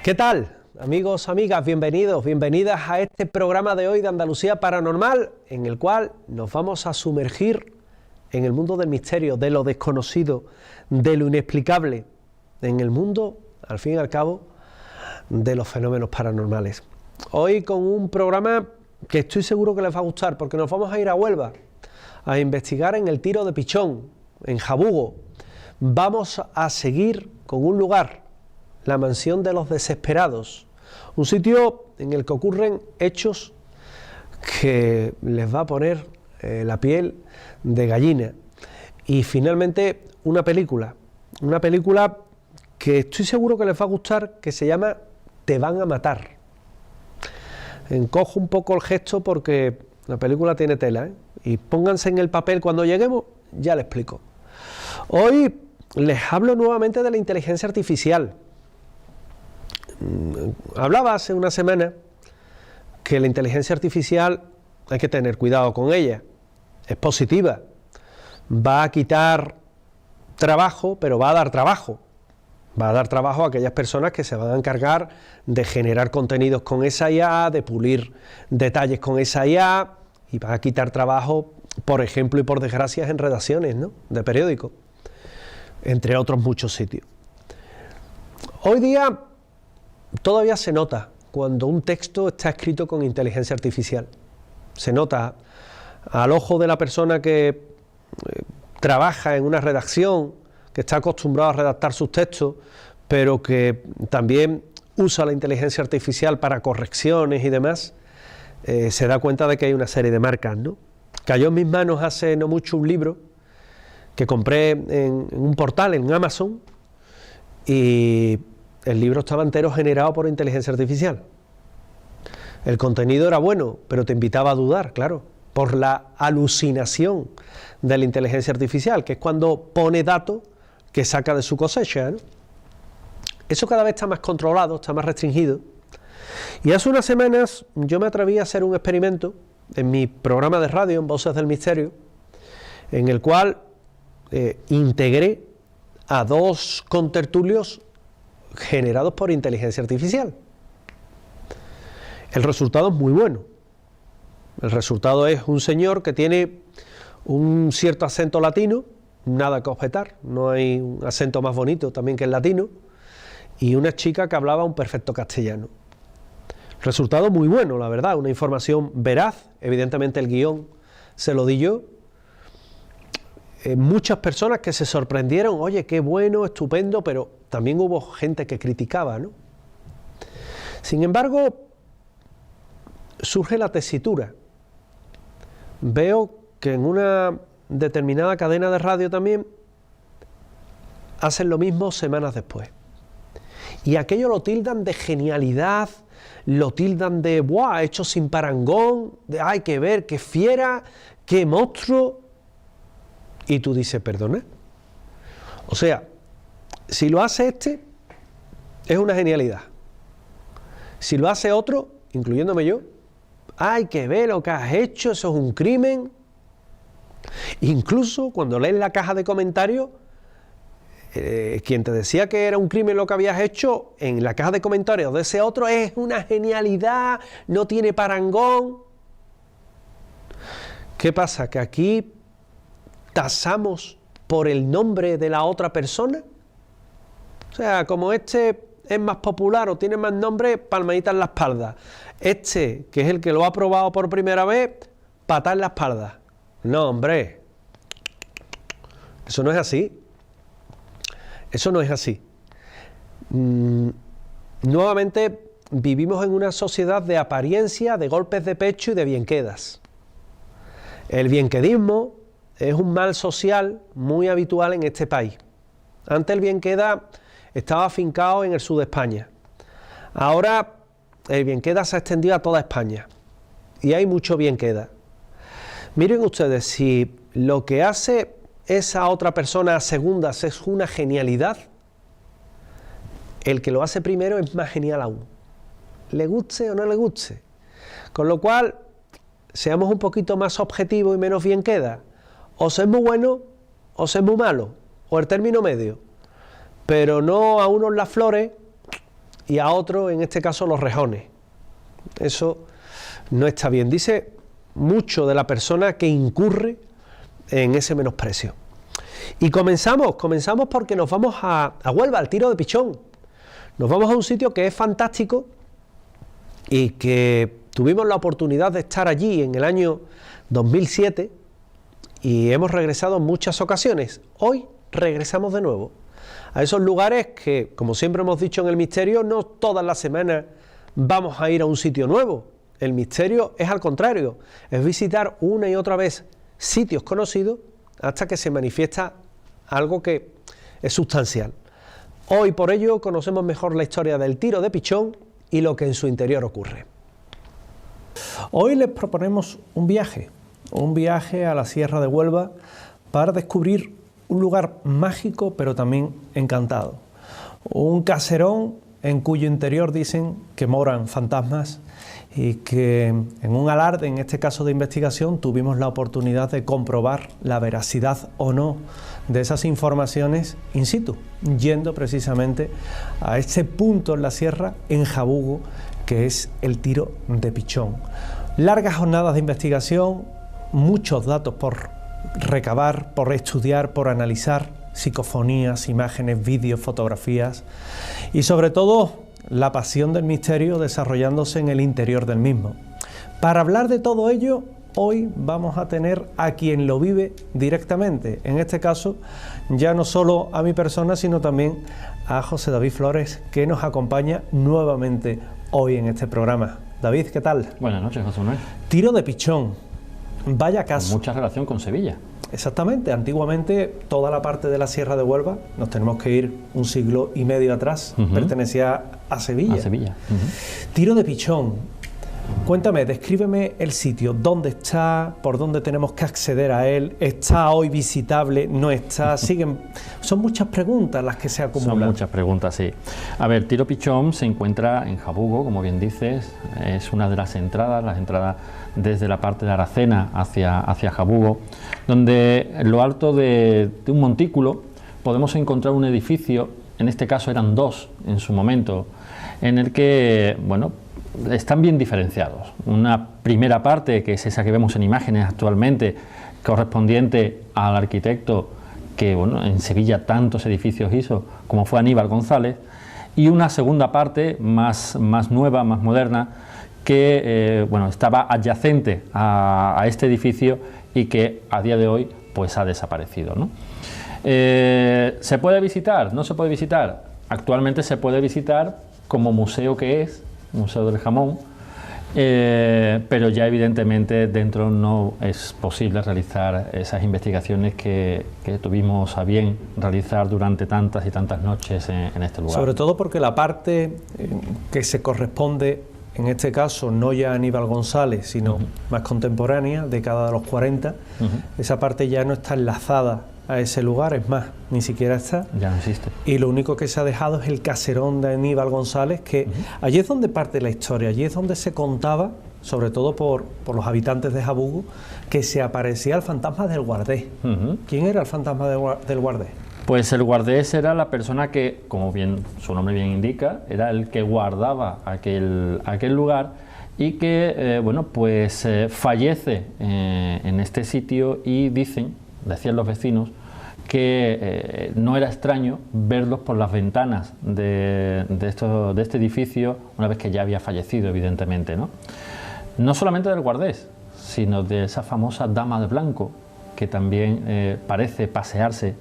¿Qué tal, amigos, amigas? Bienvenidos, bienvenidas a este programa de hoy de Andalucía Paranormal, en el cual nos vamos a sumergir en el mundo del misterio, de lo desconocido, de lo inexplicable, en el mundo, al fin y al cabo, de los fenómenos paranormales. Hoy con un programa que estoy seguro que les va a gustar, porque nos vamos a ir a Huelva a investigar en el Tiro de Pichón, en Jabugo. Vamos a seguir con un lugar, la Mansión de los Desesperados, un sitio en el que ocurren hechos que les va a poner la piel de gallina. Y finalmente una película que estoy seguro que les va a gustar, que se llama Te van a matar. Encojo un poco el gesto porque la película tiene tela, y pónganse en el papel cuando lleguemos, ya les explico. Hoy les hablo nuevamente de la inteligencia artificial. Hablaba hace una semana que la inteligencia artificial hay que tener cuidado con ella. Es positiva, va a quitar trabajo, pero va a dar trabajo. Va a dar trabajo a aquellas personas que se van a encargar de generar contenidos con esa IA, de pulir detalles con esa IA, y va a quitar trabajo, por ejemplo y por desgracia, en redacciones, ¿no?, de periódicos, entre otros muchos sitios. Hoy día todavía se nota cuando un texto está escrito con inteligencia artificial. Se nota al ojo de la persona que trabaja en una redacción, que está acostumbrado a redactar sus textos, pero que también usa la inteligencia artificial para correcciones y demás, se da cuenta de que hay una serie de marcas, ¿no? Cayó en mis manos hace no mucho un libro que compré en un portal, en Amazon, y el libro estaba entero generado por inteligencia artificial. El contenido era bueno, pero te invitaba a dudar, claro, por la alucinación de la inteligencia artificial, que es cuando pone datos que saca de su cosecha, ¿no? Eso cada vez está más controlado, está más restringido. Y hace unas semanas yo me atreví a hacer un experimento en mi programa de radio, en Voces del Misterio, en el cual integré a dos contertulios generados por inteligencia artificial. El resultado es muy bueno. El resultado es un señor que tiene un cierto acento latino, nada que objetar, no hay un acento más bonito también que el latino, y una chica que hablaba un perfecto castellano. Resultado muy bueno, la verdad, una información veraz. Evidentemente el guión se lo di yo. Muchas personas que se sorprendieron, oye, qué bueno, estupendo, pero también hubo gente que criticaba, ¿no? Sin embargo, surge la tesitura. Veo que en una determinada cadena de radio también hacen lo mismo semanas después. Y aquello lo tildan de genialidad, lo tildan de ¡buah!, hecho sin parangón, de hay que ver, qué fiera, qué monstruo. Y tú dices, perdona. O sea, si lo hace este, es una genialidad. Si lo hace otro, incluyéndome yo, hay que ver lo que has hecho, eso es un crimen. Incluso cuando lees la caja de comentarios, quien te decía que era un crimen lo que habías hecho, en la caja de comentarios de ese otro es una genialidad, no tiene parangón. ¿Qué pasa? ¿Que aquí tasamos por el nombre de la otra persona? O sea, como este es más popular o tiene más nombre, palmadita en la espalda. Este, que es el que lo ha probado por primera vez, patada en la espalda. No, hombre, eso no es así. Eso no es así. Nuevamente vivimos en una sociedad de apariencia, de golpes de pecho y de bienquedas. El bienquedismo es un mal social muy habitual en este país. Antes el bienqueda estaba afincado en el sur de España. Ahora el bienqueda se ha extendido a toda España y hay mucho bienqueda. Miren ustedes, si lo que hace esa otra persona a segundas es una genialidad, el que lo hace primero es más genial aún, le guste o no le guste. Con lo cual, seamos un poquito más objetivos y menos bienqueda. O ser muy bueno o ser muy malo, o el término medio. Pero no a unos las flores y a otro, en este caso, los rejones. Eso no está bien. Dice mucho de la persona que incurre en ese menosprecio. Y comenzamos porque nos vamos a Huelva, al Tiro de Pichón. Nos vamos a un sitio que es fantástico y que tuvimos la oportunidad de estar allí en el año 2007 y hemos regresado en muchas ocasiones. Hoy regresamos de nuevo a esos lugares que, como siempre hemos dicho en el misterio, no todas las semanas vamos a ir a un sitio nuevo. El misterio es al contrario, es visitar una y otra vez sitios conocidos hasta que se manifiesta algo que es sustancial. Hoy por ello conocemos mejor la historia del Tiro de Pichón y lo que en su interior ocurre. Hoy les proponemos un viaje a la Sierra de Huelva para descubrir un lugar mágico pero también encantado. Un caserón en cuyo interior dicen que moran fantasmas y que en un alarde, en este caso de investigación, tuvimos la oportunidad de comprobar la veracidad o no de esas informaciones in situ, yendo precisamente a este punto en la sierra, en Jabugo, que es el Tiro de Pichón. Largas jornadas de investigación, muchos datos por recabar, por estudiar, por analizar, psicofonías, imágenes, vídeos, fotografías y sobre todo la pasión del misterio desarrollándose en el interior del mismo. Para hablar de todo ello, hoy vamos a tener a quien lo vive directamente, en este caso ya no solo a mi persona, sino también a José David Flores, que nos acompaña nuevamente hoy en este programa. David, ¿qué tal? Buenas noches, José Manuel. Tiro de Pichón, vaya caso. Con mucha relación con Sevilla. Exactamente, antiguamente toda la parte de la Sierra de Huelva, nos tenemos que ir un siglo y medio atrás, pertenecía a Sevilla. A Sevilla. Tiro de Pichón, cuéntame, descríbeme el sitio, dónde está, por dónde tenemos que acceder a él, está hoy visitable, no está, son muchas preguntas las que se acumulan. Son muchas preguntas, sí. A ver, Tiro Pichón se encuentra en Jabugo, como bien dices, es una de las entradas desde la parte de Aracena hacia Jabugo, donde en lo alto de un montículo podemos encontrar un edificio, en este caso eran dos en su momento, en el que, bueno, están bien diferenciados. Una primera parte, que es esa que vemos en imágenes actualmente, correspondiente al arquitecto que, bueno, en Sevilla tantos edificios hizo, como fue Aníbal González, y una segunda parte más nueva, más moderna, que bueno, estaba adyacente a este edificio y que a día de hoy pues ha desaparecido, ¿no? ¿Se puede visitar? ¿No se puede visitar? Actualmente se puede visitar como museo que es, Museo del Jamón, pero ya evidentemente dentro no es posible realizar esas investigaciones que tuvimos a bien realizar durante tantas y tantas noches en este lugar. Sobre todo porque la parte que se corresponde, en este caso no ya Aníbal González, sino más contemporánea, década de los 40, esa parte ya no está enlazada a ese lugar, es más, ni siquiera está. Ya no existe. Y lo único que se ha dejado es el caserón de Aníbal González, que allí es donde parte la historia, allí es donde se contaba, sobre todo por los habitantes de Jabugo, que se aparecía el fantasma del guardés. ¿Quién era el fantasma del guardés? Pues el guardés era la persona que, como bien su nombre bien indica, era el que guardaba aquel lugar y que, bueno, pues fallece en este sitio y decían los vecinos, que no era extraño verlos por las ventanas de este edificio una vez que ya había fallecido, evidentemente, ¿no? No solamente del guardés, sino de esa famosa dama de blanco, que también parecía pasearse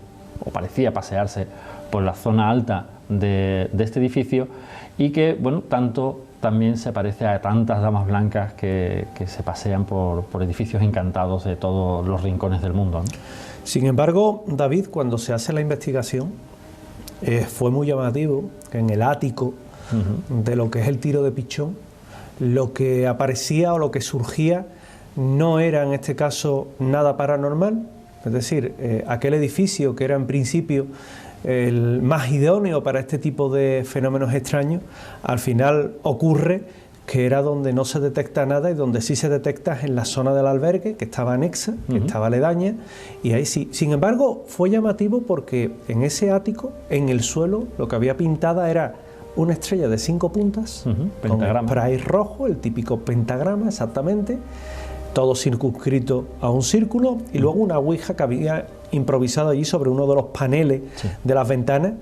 por la zona alta de este edificio y que, bueno, también se parece a tantas damas blancas que se pasean por edificios encantados de todos los rincones del mundo, ¿no? Sin embargo, David, cuando se hace la investigación, fue muy llamativo que en el ático de lo que es el Tiro de Pichón, lo que aparecía o lo que surgía no era en este caso nada paranormal, es decir, aquel edificio que era en principio el más idóneo para este tipo de fenómenos extraños, al final ocurre que era donde no se detecta nada y donde sí se detecta es en la zona del albergue, que estaba anexa, que estaba aledaña, y ahí sí. Sin embargo, fue llamativo porque en ese ático, en el suelo, lo que había pintada era una estrella de 5 puntas, con spray rojo, el típico pentagrama exactamente, todo circunscrito a un círculo, y luego una ouija que había improvisado allí sobre uno de los paneles de las ventanas,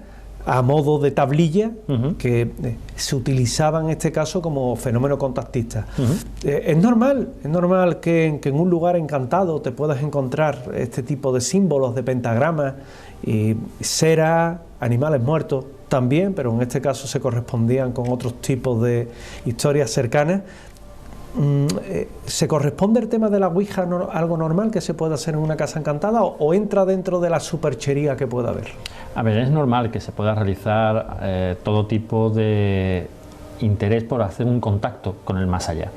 a modo de tablilla, que se utilizaba en este caso como fenómeno contactista. Es normal que en un lugar encantado te puedas encontrar este tipo de símbolos, de pentagramas, y cera, animales muertos también, pero en este caso se correspondían con otros tipos de historias cercanas. ¿Se corresponde el tema de la ouija algo normal que se pueda hacer en una casa encantada o entra dentro de la superchería que pueda haber? A ver, es normal que se pueda realizar todo tipo de interés por hacer un contacto con el más allá.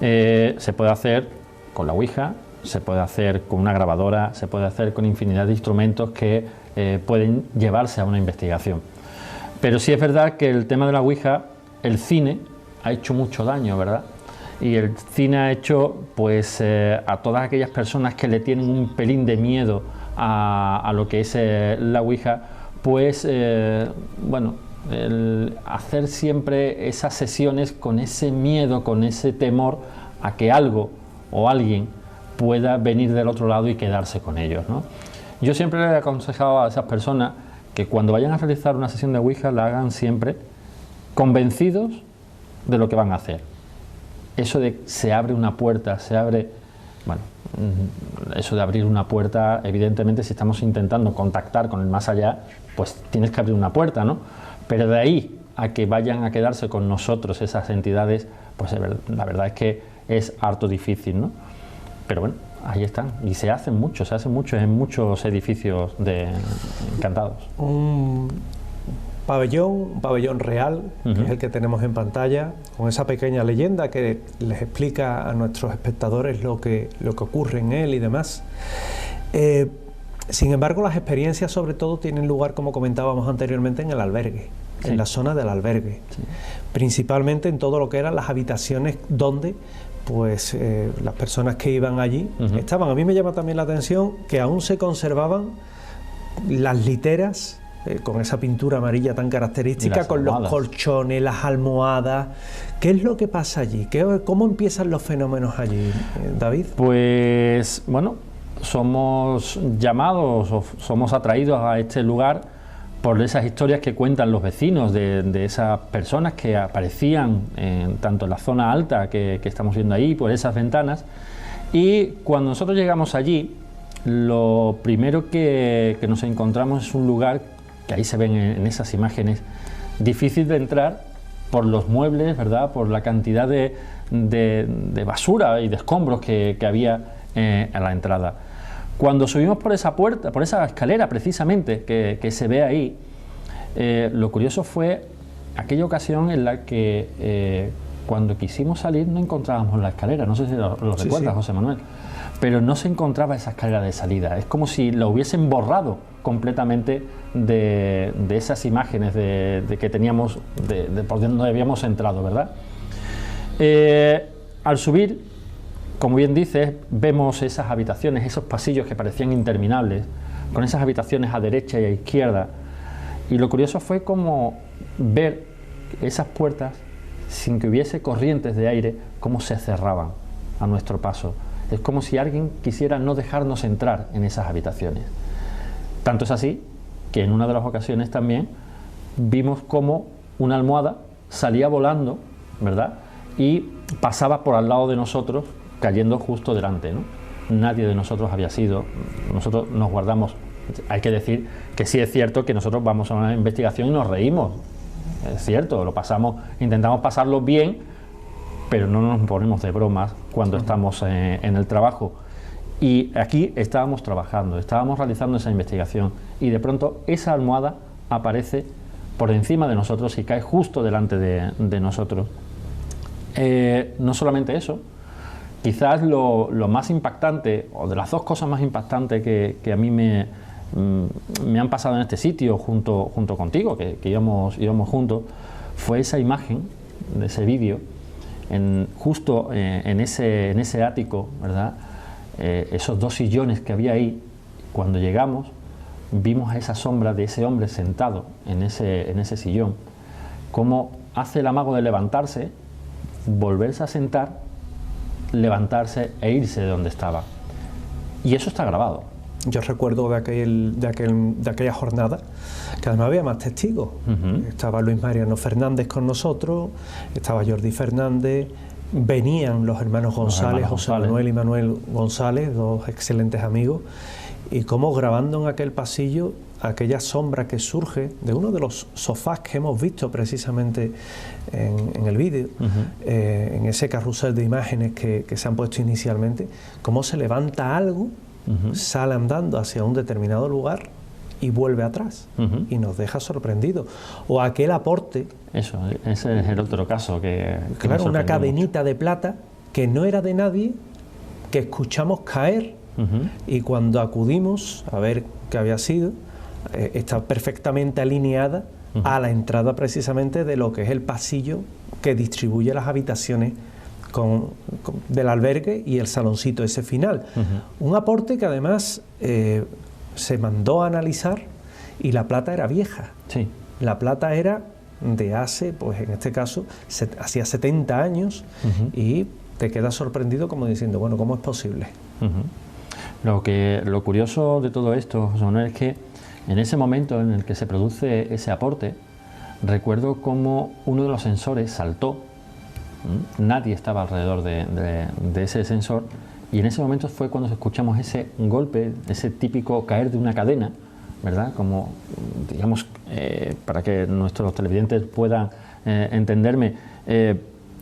Se puede hacer con la ouija, se puede hacer con una grabadora, se puede hacer con infinidad de instrumentos que pueden llevarse a una investigación. Pero sí es verdad que el tema de la ouija, el cine ha hecho mucho daño, ¿verdad? Y el cine ha hecho pues a todas aquellas personas que le tienen un pelín de miedo a lo que es la ouija, pues bueno, el hacer siempre esas sesiones con ese miedo, con ese temor a que algo o alguien pueda venir del otro lado y quedarse con ellos, ¿no? Yo siempre le he aconsejado a esas personas que cuando vayan a realizar una sesión de ouija la hagan siempre convencidos de lo que van a hacer. Eso de se abre una puerta, se abre... Bueno, eso de abrir una puerta, evidentemente si estamos intentando contactar con el más allá, pues tienes que abrir una puerta, ¿no? Pero de ahí a que vayan a quedarse con nosotros esas entidades, pues la verdad es que es harto difícil, ¿no? Pero bueno, ahí están, y se hacen mucho en muchos edificios encantados. Un pabellón real, que es el que tenemos en pantalla, con esa pequeña leyenda que les explica a nuestros espectadores lo que ocurre en él y demás. Sin embargo, las experiencias sobre todo tienen lugar, como comentábamos anteriormente, en el albergue, en la zona del albergue, principalmente en todo lo que eran las habitaciones donde pues las personas que iban allí estaban. A mí me llama también la atención que aún se conservaban las literas, con esa pintura amarilla tan característica, con los colchones, las almohadas. ¿Qué es lo que pasa allí? ¿Cómo empiezan los fenómenos allí, David? Pues bueno, somos llamados o somos atraídos a este lugar por esas historias que cuentan los vecinos de esas personas que aparecían tanto en la zona alta que estamos viendo ahí, por esas ventanas. Y cuando nosotros llegamos allí, lo primero que nos encontramos es un lugar que ahí se ven en esas imágenes, difícil de entrar por los muebles, ¿verdad? Por la cantidad de basura y de escombros que había a la entrada. Cuando subimos por esa puerta, por esa escalera precisamente que se ve ahí, lo curioso fue aquella ocasión en la que cuando quisimos salir no encontrábamos la escalera, no sé si lo recuerdas, José Manuel, pero no se encontraba esa escalera de salida, es como si la hubiesen borrado completamente de esas imágenes de que teníamos, de por donde habíamos entrado, ¿verdad? Al subir, como bien dices, vemos esas habitaciones, esos pasillos que parecían interminables, con esas habitaciones a derecha y a izquierda, y lo curioso fue como ver esas puertas sin que hubiese corrientes de aire, cómo se cerraban a nuestro paso. Es como si alguien quisiera no dejarnos entrar en esas habitaciones. Tanto es así que en una de las ocasiones también vimos cómo una almohada salía volando, ¿verdad? Y pasaba por al lado de nosotros, cayendo justo delante, ¿no? Nadie de nosotros había sido, nosotros nos guardamos. Hay que decir que sí es cierto que nosotros vamos a una investigación y nos reímos, es cierto, lo pasamos, intentamos pasarlo bien, pero no nos ponemos de bromas cuando estamos en el trabajo. Y aquí estábamos trabajando, estábamos realizando esa investigación y de pronto esa almohada aparece por encima de nosotros y cae justo delante de nosotros. No solamente eso, quizás lo más impactante, o de las dos cosas más impactantes que a mí me han pasado en este sitio junto contigo, que íbamos juntos, fue esa imagen de ese vídeo, justo en ese ático, ¿verdad? Esos dos sillones que había ahí. Cuando llegamos vimos a esa sombra de ese hombre sentado en ese sillón, cómo hace el amago de levantarse, volverse a sentar, levantarse e irse de donde estaba. Y eso está grabado. Yo recuerdo de aquella jornada que además había más testigos. Estaba Luis Mariano Fernández con nosotros, estaba Jordi Fernández, venían los hermanos González, José Manuel y Manuel González, dos excelentes amigos, y cómo grabando en aquel pasillo aquella sombra que surge de uno de los sofás que hemos visto precisamente en el vídeo, en ese carrusel de imágenes que se han puesto inicialmente, cómo se levanta algo, sale andando hacia un determinado lugar y vuelve atrás y nos deja sorprendidos. O aquel aporte. Eso, ese es el otro caso que claro, una cadenita de plata que no era de nadie, que escuchamos caer y cuando acudimos a ver qué había sido, está perfectamente alineada a la entrada precisamente de lo que es el pasillo que distribuye las habitaciones del albergue y el saloncito ese final. Un aporte que además se mandó a analizar y la plata era vieja. Sí. La plata era de hace, pues en este caso, hacía 70 años y te quedas sorprendido como diciendo, bueno, ¿cómo es posible? Lo curioso de todo esto, José Manuel, es que en ese momento en el que se produce ese aporte, recuerdo cómo uno de los sensores saltó. Nadie estaba alrededor de ese sensor y en ese momento fue cuando escuchamos ese golpe, ese típico caer de una cadena, ¿verdad? Como, digamos, para que nuestros televidentes puedan entenderme,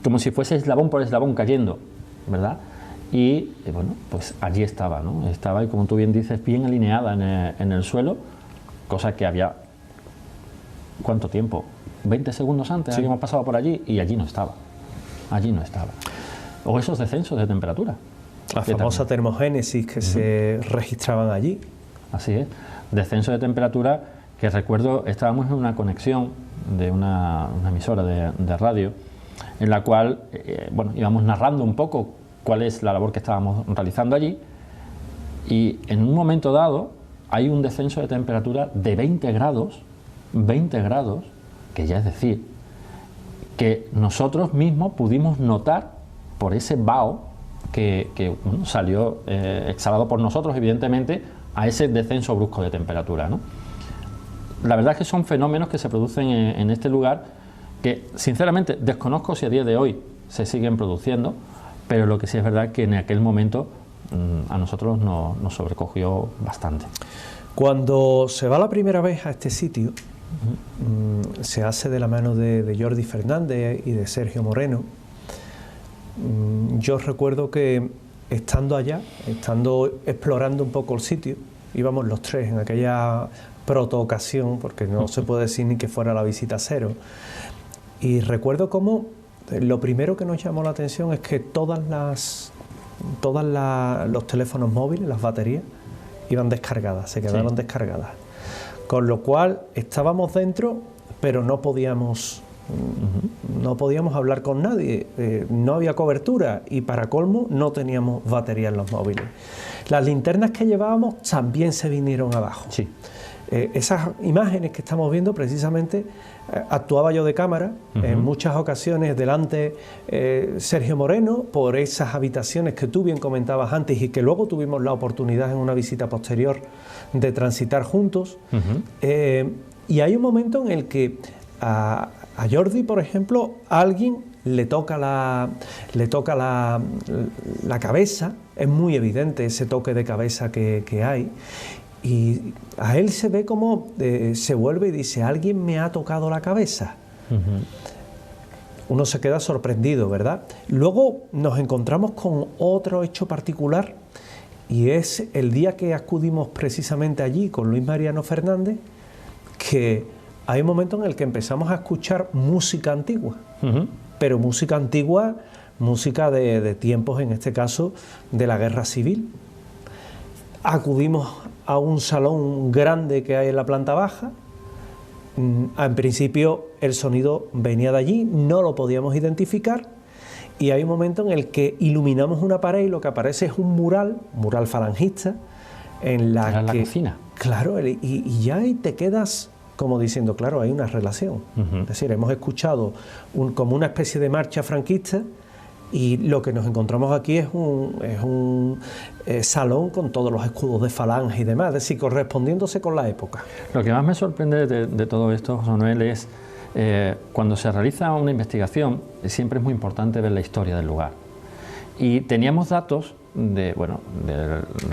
como si fuese eslabón por eslabón cayendo, ¿verdad? Y bueno, pues allí estaba, ¿no? Estaba, y como tú bien dices, bien alineada en el suelo, cosa que había, ¿cuánto tiempo? 20 segundos antes habíamos pasado por allí y allí no estaba. Allí no estaba. O esos descensos de temperatura. La famosa termogénesis que se registraban allí. Así es. Descenso de temperatura que recuerdo, estábamos en una conexión de una emisora de radio en la cual bueno, íbamos narrando un poco cuál es la labor que estábamos realizando allí y en un momento dado hay un descenso de temperatura de 20 grados, que ya es decir, que nosotros mismos pudimos notar por ese vaho que bueno, salió exhalado por nosotros, evidentemente, a ese descenso brusco de temperatura, ¿no? La verdad es que son fenómenos que se producen en este lugar que, sinceramente, desconozco si a día de hoy se siguen produciendo, pero lo que sí es verdad es que en aquel momento a nosotros nos sobrecogió bastante. Cuando se va la primera vez a este sitio, se hace de la mano de Jordi Fernández y de Sergio Moreno. Yo recuerdo que estando allá, explorando un poco el sitio, íbamos los tres en aquella proto-ocasión, porque no se puede decir ni que fuera la visita cero, y recuerdo cómo lo primero que nos llamó la atención es que todos los teléfonos móviles, las baterías, iban descargadas, se quedaron descargadas. Con lo cual estábamos dentro, pero no podíamos hablar con nadie, no había cobertura y para colmo no teníamos batería en los móviles. Las linternas que llevábamos también se vinieron abajo. Sí. Esas imágenes que estamos viendo precisamente actuaba yo de cámara en muchas ocasiones delante Sergio Moreno por esas habitaciones que tú bien comentabas antes y que luego tuvimos la oportunidad en una visita posterior de transitar juntos. Y hay un momento en el que a Jordi, por ejemplo, alguien le toca la cabeza, es muy evidente ese toque de cabeza que hay. Y a él se ve como se vuelve y dice, ¿alguien me ha tocado la cabeza? Uno se queda sorprendido, ¿verdad? Luego nos encontramos con otro hecho particular y es el día que acudimos precisamente allí con Luis Mariano Fernández, que hay un momento en el que empezamos a escuchar música antigua, pero música antigua, música de tiempos, en este caso, de la Guerra Civil. Acudimos a un salón grande que hay en la planta baja. En principio el sonido venía de allí, no lo podíamos identificar y hay un momento en el que iluminamos una pared y lo que aparece es un mural falangista en la cocina. Claro, y ya ahí te quedas como diciendo, claro, hay una relación. Es decir, hemos escuchado como una especie de marcha franquista, y lo que nos encontramos aquí es un salón con todos los escudos de falange y demás, es decir, correspondiéndose con la época. Lo que más me sorprende de todo esto, José Manuel, es cuando se realiza una investigación, siempre es muy importante ver la historia del lugar. Y teníamos datos del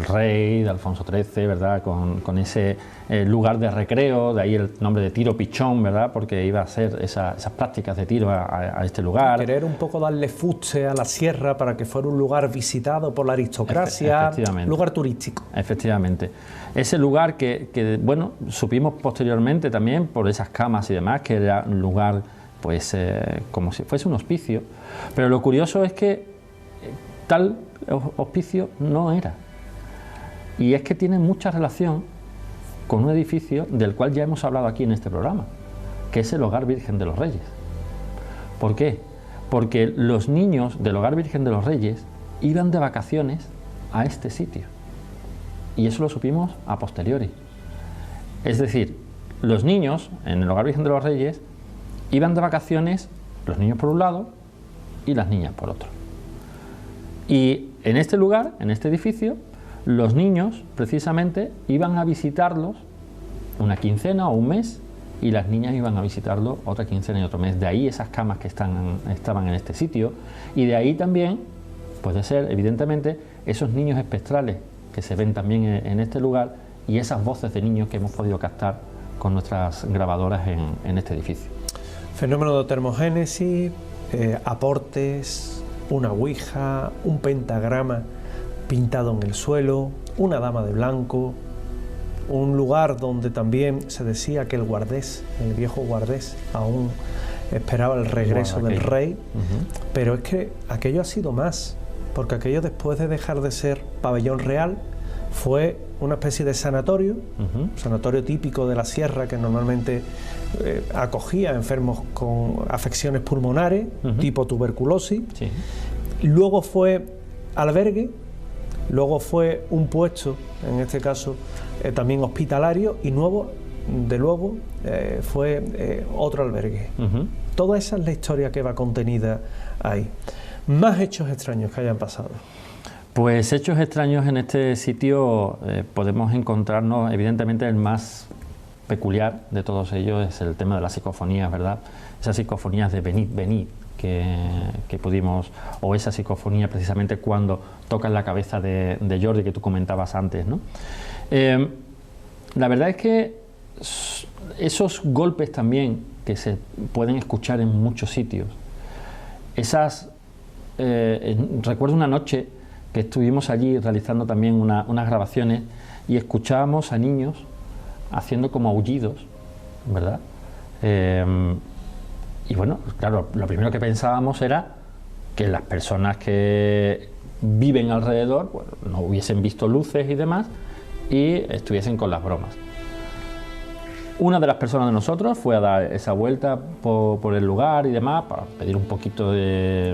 rey, de Alfonso XIII, ¿verdad? Con ese lugar de recreo, de ahí el nombre de Tiro Pichón, ¿verdad? Porque iba a hacer esas prácticas de tiro a este lugar. Querer un poco darle fuste a la sierra para que fuera un lugar visitado por la aristocracia, lugar turístico. Efectivamente. Ese lugar que bueno, supimos posteriormente también por esas camas y demás, que era un lugar pues como si fuese un hospicio, pero lo curioso es que tal hospicio no era, y es que tiene mucha relación con un edificio del cual ya hemos hablado aquí en este programa, que es el Hogar Virgen de los Reyes. ¿Por qué? Porque los niños del Hogar Virgen de los Reyes iban de vacaciones a este sitio, y eso lo supimos a posteriori. Es decir, los niños en el Hogar Virgen de los Reyes iban de vacaciones, los niños por un lado y las niñas por otro. Y en este lugar, en este edificio, los niños precisamente iban a visitarlos una quincena o un mes, y las niñas iban a visitarlo otra quincena y otro mes. De ahí esas camas que estaban en este sitio, y de ahí también puede ser, evidentemente, esos niños espectrales que se ven también en este lugar, y esas voces de niños que hemos podido captar con nuestras grabadoras en este edificio. Fenómeno de termogénesis, aportes, una ouija, un pentagrama pintado en el suelo, una dama de blanco, un lugar donde también se decía que el guardés, el viejo guardés, aún esperaba el regreso del rey, pero es que aquello ha sido más, porque aquello, después de dejar de ser pabellón real, fue una especie de sanatorio, sanatorio típico de la sierra, que normalmente acogía enfermos con afecciones pulmonares, tipo tuberculosis. Sí. Luego fue albergue, luego fue un puesto, en este caso también hospitalario, y luego fue otro albergue. Toda esa es la historia que va contenida ahí. Más hechos extraños que hayan pasado. Pues hechos extraños en este sitio podemos encontrarnos, evidentemente el más peculiar de todos ellos es el tema de las psicofonías, ¿verdad? Esas psicofonías de venid, venid, que pudimos, o esa psicofonía precisamente cuando tocan la cabeza de Jordi, que tú comentabas antes, ¿no? La verdad es que esos golpes también que se pueden escuchar en muchos sitios, recuerdo una noche que estuvimos allí realizando también unas grabaciones, y escuchábamos a niños haciendo como aullidos, ¿verdad? Y bueno, claro, lo primero que pensábamos era que las personas que viven alrededor, bueno, no hubiesen visto luces y demás, y estuviesen con las bromas. Una de las personas de nosotros fue a dar esa vuelta por el lugar y demás, para pedir un poquito de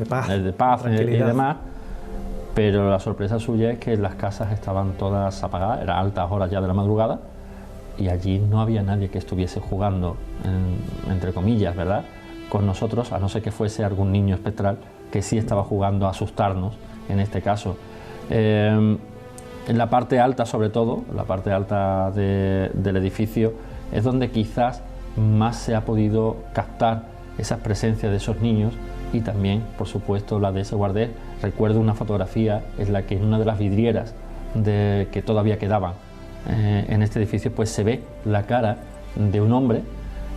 paz y demás, pero la sorpresa suya es que las casas estaban todas apagadas, eran altas horas ya de la madrugada, y allí no había nadie que estuviese jugando, entre comillas, ¿verdad?, con nosotros, a no ser que fuese algún niño espectral que sí estaba jugando a asustarnos, en este caso. En la parte alta, sobre todo, la parte alta del edificio, es donde quizás más se ha podido captar esas presencias de esos niños, y también, por supuesto, la de ese guardés. Recuerdo una fotografía en la que en una de las vidrieras que todavía quedaban en este edificio, pues se ve la cara de un hombre,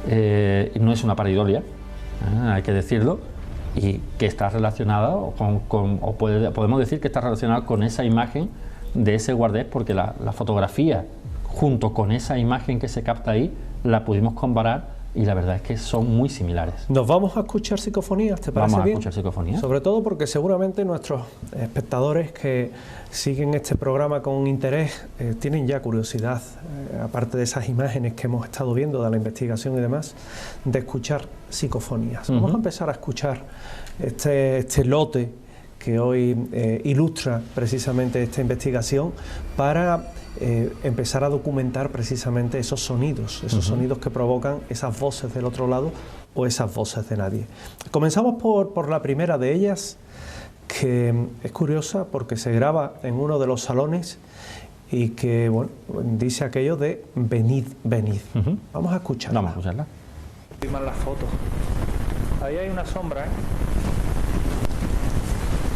y no es una pareidolia, hay que decirlo, y que está relacionada podemos decir que está relacionada con esa imagen de ese guardés, porque la fotografía junto con esa imagen que se capta ahí la pudimos comparar, y la verdad es que son muy similares. ¿Nos vamos a escuchar psicofonías? ¿Te parece bien? Vamos a escuchar psicofonías. Sobre todo porque seguramente nuestros espectadores que siguen este programa con interés tienen ya curiosidad, aparte de esas imágenes que hemos estado viendo de la investigación y demás, de escuchar psicofonías. Vamos a empezar a escuchar este lote que hoy ilustra precisamente esta investigación para empezar a documentar precisamente esos sonidos que provocan esas voces del otro lado o esas voces de nadie. Comenzamos por la primera de ellas, que es curiosa porque se graba en uno de los salones y que, bueno, dice aquello de venid, venid. Vamos a escucharla. Vamos a escucharla. Firman las fotos. Ahí hay una sombra, ¿eh?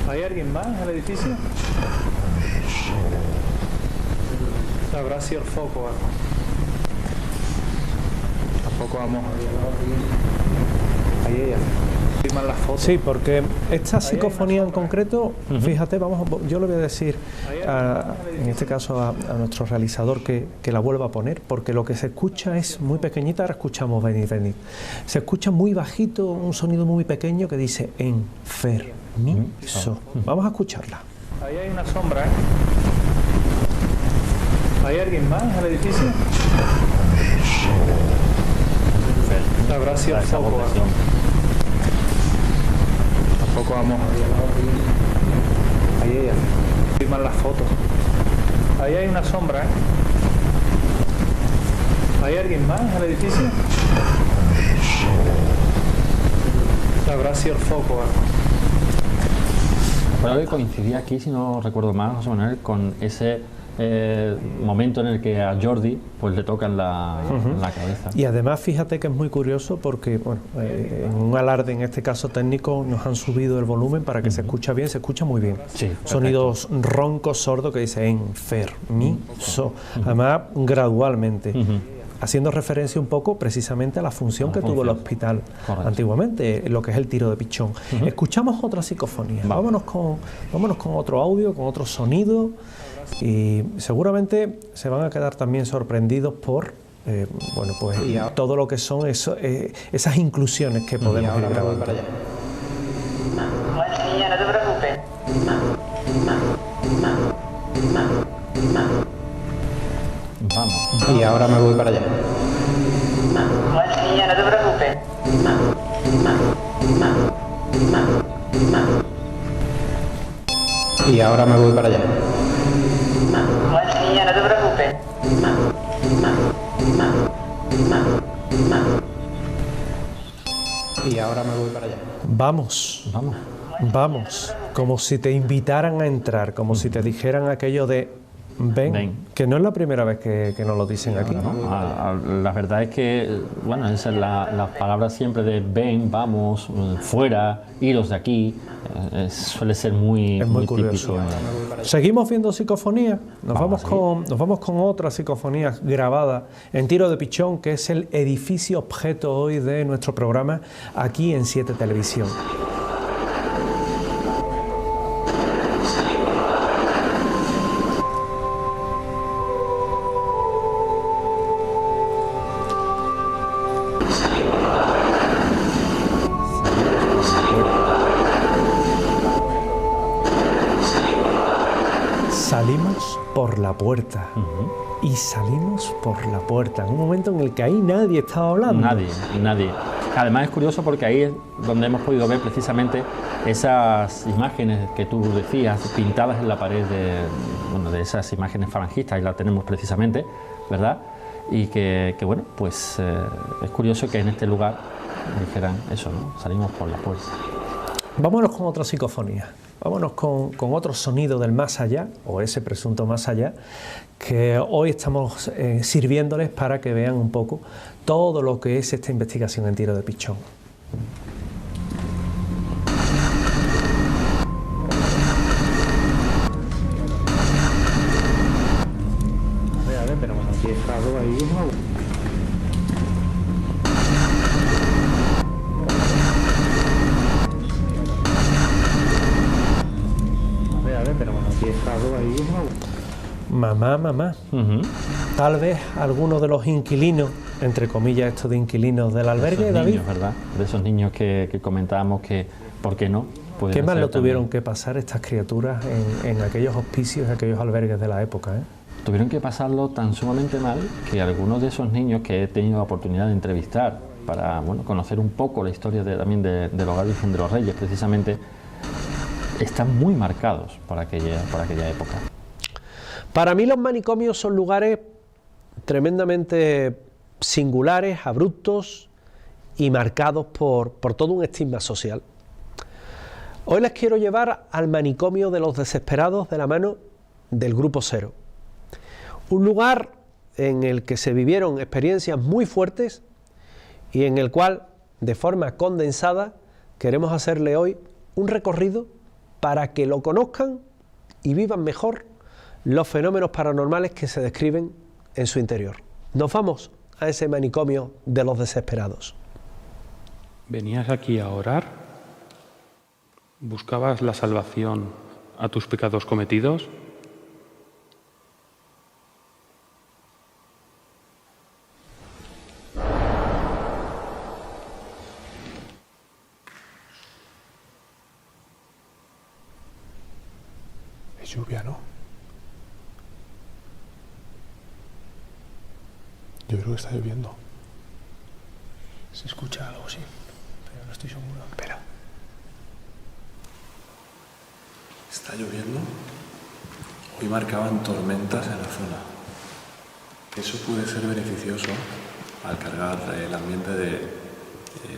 ¿Hay alguien más en el edificio? Habrá sido el foco, ¿eh? Tampoco vamos. Ahí ella. Firman las fotos. Sí, porque esta psicofonía en concreto, fíjate, yo le voy a decir en este caso a nuestro realizador que la vuelva a poner, porque lo que se escucha es muy pequeñita. Ahora escuchamos venid, venid. Se escucha muy bajito, un sonido muy pequeño que dice enfermizo. Vamos a escucharla. Ahí hay una sombra, ¿eh? ¿Hay alguien más en el edificio? Habrá sido el foco, ¿eh? Tampoco vamos. Ahí ella. Firman las fotos. Ahí hay una sombra, ¿eh? ¿Hay alguien más en el edificio? Habrá sido el foco, ¿eh? Pero que coincidía aquí, si no recuerdo mal, José Manuel, con ese momento en el que a Jordi pues le tocan la cabeza. Y además fíjate que es muy curioso porque, bueno, en un alarde en este caso técnico nos han subido el volumen para que se escucha bien, se escucha muy bien. Sí, sonidos roncos, sordos, que dice enfermizo, además gradualmente. Haciendo referencia un poco precisamente a la función que tuvo el hospital antiguamente, lo que es el tiro de pichón. Escuchamos otra psicofonía. Vámonos con otro audio, con otro sonido, y seguramente se van a quedar también sorprendidos por bueno, pues todo lo que son esas inclusiones que podemos ir grabando. Bueno, niña, no te preocupes. Vamos. Y ahora me voy para allá. Bueno, niña, no te preocupes. Y ahora me voy para allá. Bueno, niña, no te preocupes. Y ahora me voy para allá. Vamos, Vamos. vamos, como si te invitaran a entrar, como si te dijeran aquello de ven, que no es la primera vez que nos lo dicen aquí. La verdad es que, bueno, esas son las palabras siempre de ven, vamos, fuera, iros de aquí, suele ser muy curioso. típico. Seguimos viendo psicofonía, nos vamos con otra psicofonía grabada en tiro de pichón, que es el edificio objeto hoy de nuestro programa aquí en 7 Televisión. Salimos por la puerta y salimos por la puerta en un momento en el que ahí nadie estaba hablando. Nadie. Además es curioso porque ahí es donde hemos podido ver precisamente esas imágenes que tú decías pintadas en la pared de esas imágenes falangistas, y la tenemos precisamente, ¿verdad? Y que bueno, pues es curioso que en este lugar dijeran eso, ¿no? Salimos por la puerta. Vámonos con otra psicofonía, vámonos con otro sonido del más allá, o ese presunto más allá, que hoy estamos sirviéndoles para que vean un poco todo lo que es esta investigación en tiro de pichón. A ver, pero bueno, aquí he estado ahí, ¿no? Pero bueno, aquí he estado ahí, ¿no? Mamá. Tal vez algunos de los inquilinos, entre comillas esto de inquilinos del albergue, Esos David. niños, ¿verdad? De esos niños que comentábamos que, ¿por qué no? ¿Qué más lo tuvieron que pasar estas criaturas en aquellos hospicios, en aquellos albergues de la época? Tuvieron que pasarlo tan sumamente mal que algunos de esos niños que he tenido la oportunidad de entrevistar para conocer un poco la historia también del Hogar Virgen de los Reyes, precisamente, están muy marcados por aquella época. Para mí los manicomios son lugares tremendamente singulares, abruptos y marcados por todo un estigma social. Hoy les quiero llevar al manicomio de los desesperados de la mano del Grupo Cero. Un lugar en el que se vivieron experiencias muy fuertes y en el cual, de forma condensada, queremos hacerle hoy un recorrido para que lo conozcan y vivan mejor los fenómenos paranormales que se describen en su interior. Nos vamos a ese manicomio de los desesperados. ¿Venías aquí a orar? ¿Buscabas la salvación a tus pecados cometidos? Es lluvia, ¿no? Yo creo que está lloviendo. Se escucha algo, sí, pero no estoy seguro. Espera. Está lloviendo. Hoy marcaban tormentas en la zona. Eso puede ser beneficioso al cargar el ambiente de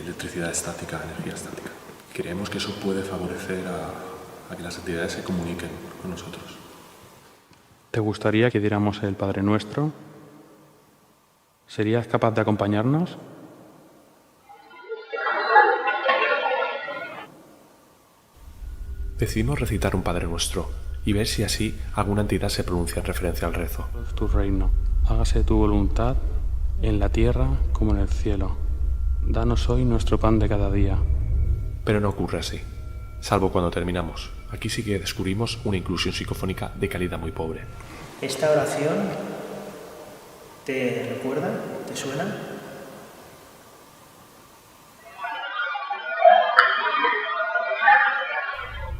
electricidad estática, energía estática. Creemos que eso puede favorecer a que las entidades se comuniquen con nosotros. ¿Te gustaría que diéramos el Padre Nuestro? ¿Serías capaz de acompañarnos? Decidimos recitar un Padre Nuestro y ver si así alguna entidad se pronuncia en referencia al rezo. Tu reino, hágase tu voluntad en la tierra como en el cielo. Danos hoy nuestro pan de cada día. Pero no ocurre así, salvo cuando terminamos. Aquí sí que descubrimos una inclusión psicofónica de calidad muy pobre. ¿Esta oración te recuerda? ¿Te suena?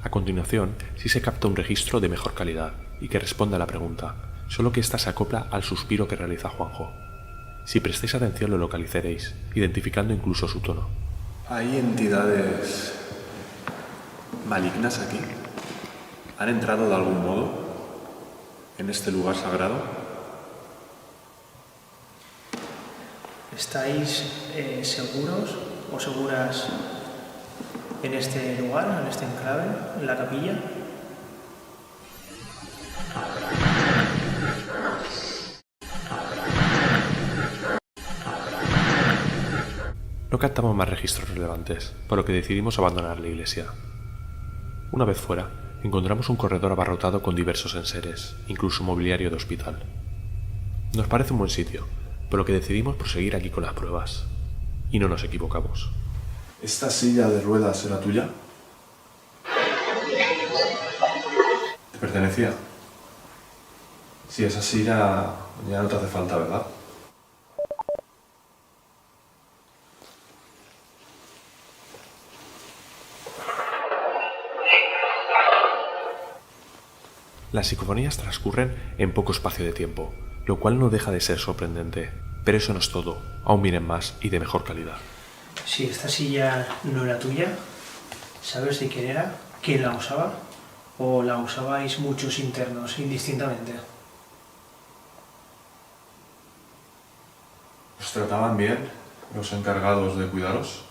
A continuación, sí se capta un registro de mejor calidad y que responde a la pregunta, solo que ésta se acopla al suspiro que realiza Juanjo. Si prestáis atención lo localizaréis, identificando incluso su tono. ¿Hay entidades malignas aquí? ¿Han entrado de algún modo en este lugar sagrado? ¿Estáis seguros o seguras en este lugar, en este enclave, en la capilla? No captamos más registros relevantes, por lo que decidimos abandonar la iglesia. Una vez fuera, encontramos un corredor abarrotado con diversos enseres, incluso mobiliario de hospital. Nos parece un buen sitio, por lo que decidimos proseguir aquí con las pruebas. Y no nos equivocamos. ¿Esta silla de ruedas era tuya? ¿Te pertenecía? Sí, esa silla ya no te hace falta, ¿verdad? Las psicofonías transcurren en poco espacio de tiempo, lo cual no deja de ser sorprendente. Pero eso no es todo, aún vienen más y de mejor calidad. Si esta silla no era tuya, ¿sabes de quién era? ¿Quién la usaba? ¿O la usabais muchos internos indistintamente? ¿Os trataban bien los encargados de cuidaros?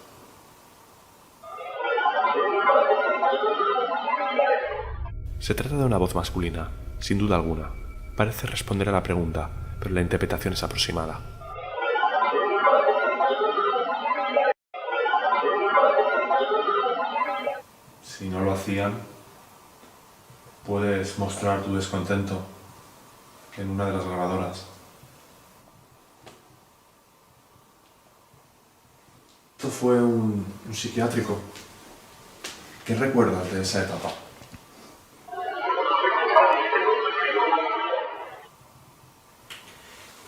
Se trata de una voz masculina, sin duda alguna. Parece responder a la pregunta, pero la interpretación es aproximada. Si no lo hacían, puedes mostrar tu descontento en una de las grabadoras. Esto fue un psiquiátrico. ¿Qué recuerdas de esa etapa?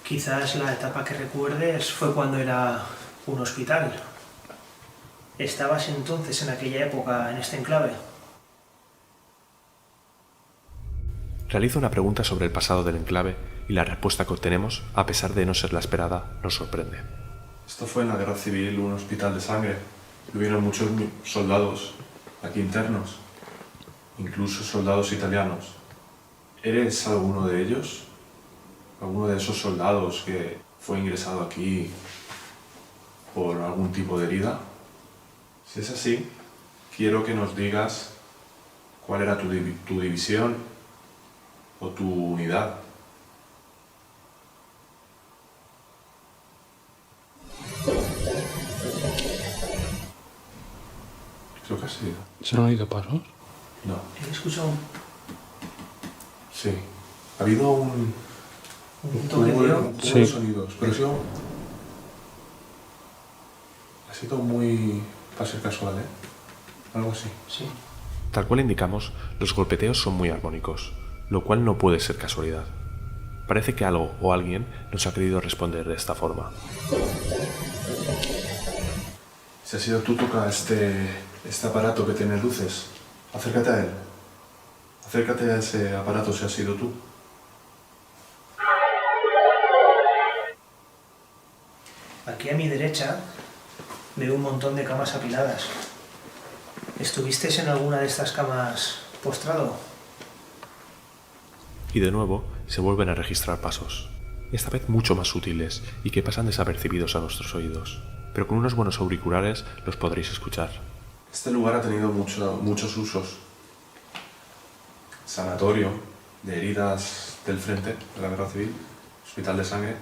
Quizás la etapa que recuerdes fue cuando era un hospital. ¿Estabas entonces en aquella época en este enclave? Realizo una pregunta sobre el pasado del enclave y la respuesta que obtenemos, a pesar de no ser la esperada, nos sorprende. Esto fue en la Guerra Civil, un hospital de sangre. Hubieron muchos soldados aquí internos. incluso soldados italianos. ¿Eres alguno de ellos? ¿Alguno de esos soldados que fue ingresado aquí por algún tipo de herida? Si es así, quiero que nos digas cuál era tu división o tu unidad. Creo que ha sido. ¿Se han oído pasos? No. He escuchado Sí. Ha habido un toqueteo. Sí. de sonidos, pero ha sido muy... para ser casual, ¿eh? Algo así. Sí. Tal cual indicamos, los golpeteos son muy armónicos, lo cual no puede ser casualidad. Parece que algo o alguien nos ha querido responder de esta forma. Si has sido tú, toca este aparato que tiene luces. Acércate a él. Acércate a ese aparato si has sido tú. Aquí a mi derecha veo un montón de camas apiladas. ¿Estuvisteis en alguna de estas camas postrado? Y de nuevo se vuelven a registrar pasos, esta vez mucho más sutiles y que pasan desapercibidos a nuestros oídos, pero con unos buenos auriculares los podréis escuchar. Este lugar ha tenido muchos usos. Sanatorio de heridas del frente de la guerra civil, hospital de sangre,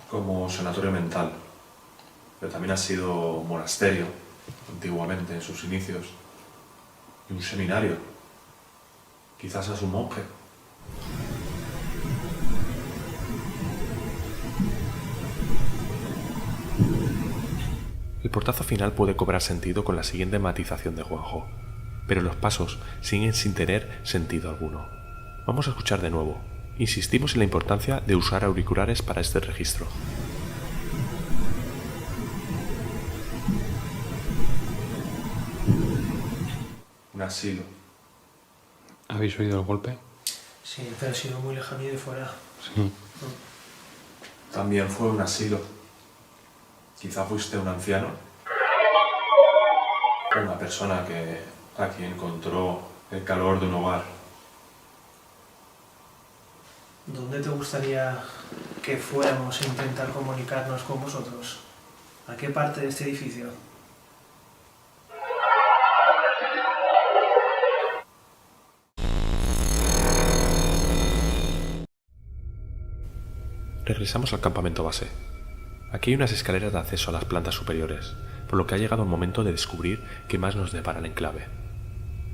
como sanatorio mental, pero también ha sido monasterio antiguamente en sus inicios y un seminario, quizás a su monje. El portazo final puede cobrar sentido con la siguiente matización de Juanjo, pero los pasos siguen sin tener sentido alguno. Vamos a escuchar de nuevo. Insistimos en la importancia de usar auriculares para este registro. Un asilo. ¿Habéis oído el golpe? Sí, pero ha sido muy lejano y de fuera. Sí. También fue un asilo. Quizá fuiste un anciano. Una persona que aquí encontró el calor de un hogar. ¿Dónde te gustaría que fuéramos a intentar comunicarnos con vosotros? ¿A qué parte de este edificio? Regresamos al campamento base. Aquí hay unas escaleras de acceso a las plantas superiores, por lo que ha llegado el momento de descubrir qué más nos depara el enclave.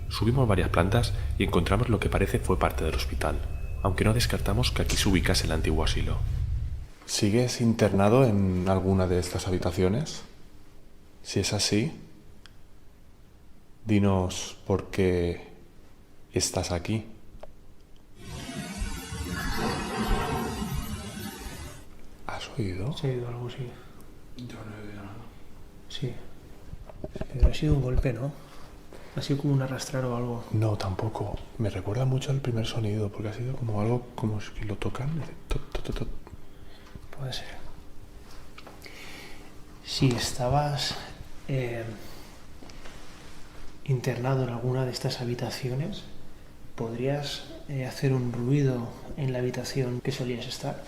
Subimos varias plantas y encontramos lo que parece fue parte del hospital, aunque no descartamos que aquí se ubicase el antiguo asilo. ¿Sigues internado en alguna de estas habitaciones? Si es así, dinos por qué estás aquí. ¿Has oído? ¿Se ha oído algo, sí? Yo no he oído nada. Sí. Pero ha sido un golpe, ¿no? Ha sido como un arrastrar o algo. No, tampoco. Me recuerda mucho al primer sonido, porque ha sido como algo como si lo tocan. Puede ser. Si estabas internado en alguna de estas habitaciones, ¿podrías hacer un ruido en la habitación que solías estar?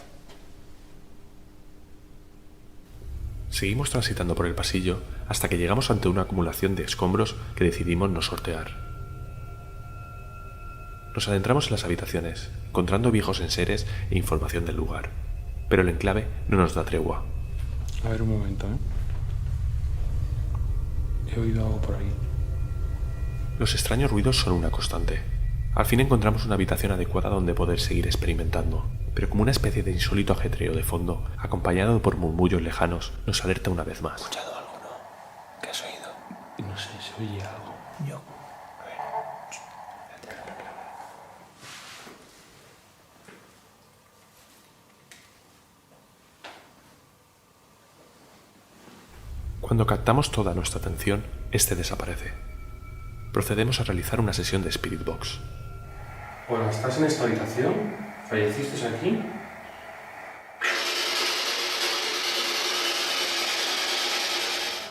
Seguimos transitando por el pasillo hasta que llegamos ante una acumulación de escombros que decidimos no sortear. Nos adentramos en las habitaciones, encontrando viejos enseres e información del lugar, pero el enclave no nos da tregua. A ver, un momento, ¿eh? He oído algo por ahí. Los extraños ruidos son una constante. Al fin encontramos una habitación adecuada donde poder seguir experimentando, pero como una especie de insólito ajetreo de fondo, acompañado por murmullos lejanos, nos alerta una vez más. ¿Has escuchado alguno? ¿Qué has oído? No sé, se oye algo. Yo. Cuando captamos toda nuestra atención, este desaparece. Procedemos a realizar una sesión de Spirit Box. Hola, ¿estás en esta habitación? ¿Falleciste aquí?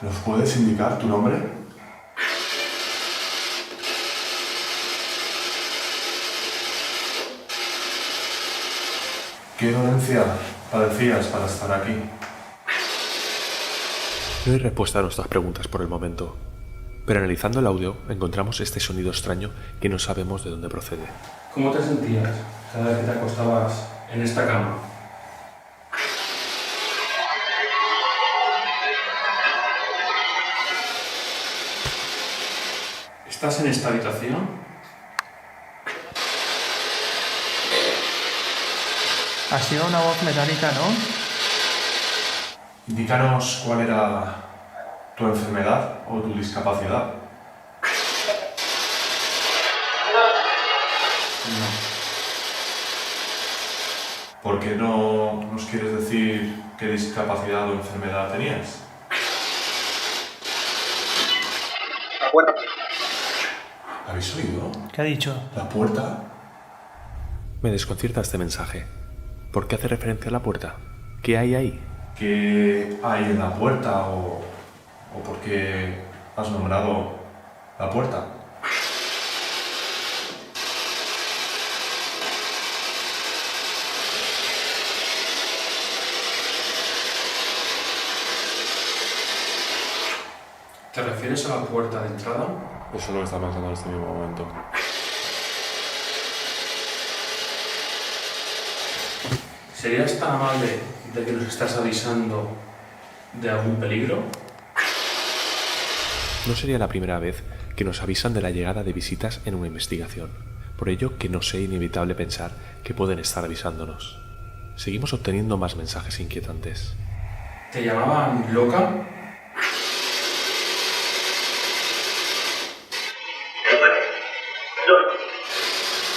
¿Nos puedes indicar tu nombre? ¿Qué dolencia padecías para estar aquí? No hay respuesta a nuestras preguntas por el momento, pero analizando el audio encontramos este sonido extraño que no sabemos de dónde procede. ¿Cómo te sentías cada vez que te acostabas en esta cama? ¿Estás en esta habitación? Ha sido una voz metálica, ¿no? Indícanos cuál era tu enfermedad o tu discapacidad. ¿Por qué no nos quieres decir qué discapacidad o enfermedad tenías? La puerta. ¿Habéis oído? ¿Qué ha dicho? ¿La puerta? Me desconcierta este mensaje. ¿Por qué hace referencia a la puerta? ¿Qué hay ahí? ¿Qué hay en la puerta o por qué has nombrado la puerta? ¿Te refieres a la puerta de entrada? Eso es lo que está pensando en este mismo momento. ¿Serías tan amable de que nos estás avisando de algún peligro? No sería la primera vez que nos avisan de la llegada de visitas en una investigación, por ello que nos sea inevitable pensar que pueden estar avisándonos. Seguimos obteniendo más mensajes inquietantes. ¿Te llamaban loca?